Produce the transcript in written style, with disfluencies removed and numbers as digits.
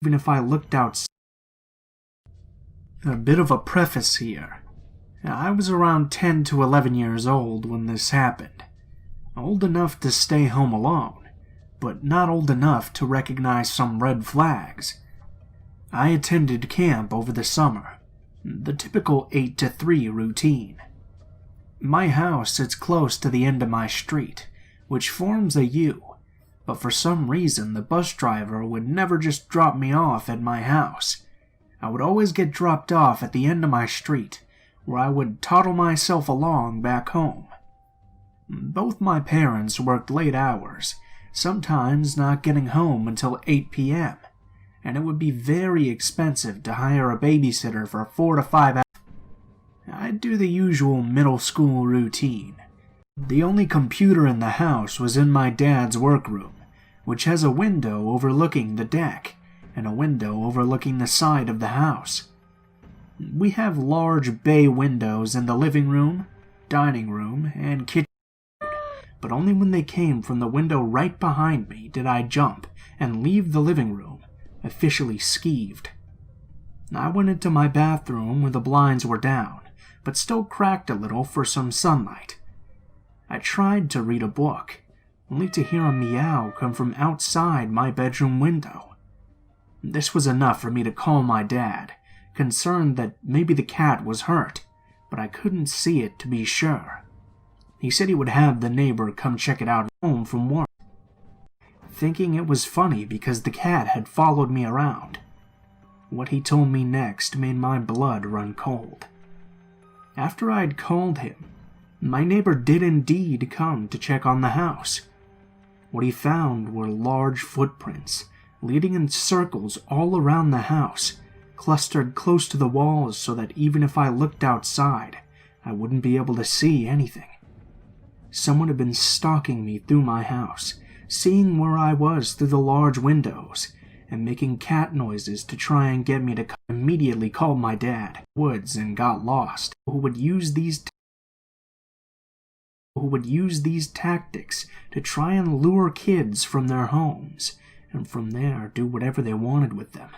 even if I looked outside. A bit of a preface here. I was around 10 to 11 years old when this happened. Old enough to stay home alone, but not old enough to recognize some red flags. I attended camp over the summer, the typical 8 to 3 routine. My house sits close to the end of my street, which forms a U, but for some reason the bus driver would never just drop me off at my house. I would always get dropped off at the end of my street, where I would toddle myself along back home. Both my parents worked late hours, sometimes not getting home until 8 p.m., and it would be very expensive to hire a babysitter for 4 to 5 hours. I'd do the usual middle school routine. The only computer in the house was in my dad's workroom, which has a window overlooking the deck, and a window overlooking the side of the house. We have large bay windows in the living room, dining room, and kitchen, but only when they came from the window right behind me did I jump and leave the living room, officially skeeved. I went into my bathroom where the blinds were down, but still cracked a little for some sunlight. I tried to read a book, only to hear a meow come from outside my bedroom window. This was enough for me to call my dad, concerned that maybe the cat was hurt, but I couldn't see it to be sure. He said he would have the neighbor come check it out home from work, thinking it was funny because the cat had followed me around. What he told me next made my blood run cold. After I'd called him, my neighbor did indeed come to check on the house. What he found were large footprints, leading in circles all around the house, clustered close to the walls so that even if I looked outside, I wouldn't be able to see anything. Someone had been stalking me through my house, seeing where I was through the large windows, and making cat noises to try and get me to immediately call my dad. Woods and got lost. Who would use these tactics to try and lure kids from their homes, and from there do whatever they wanted with them.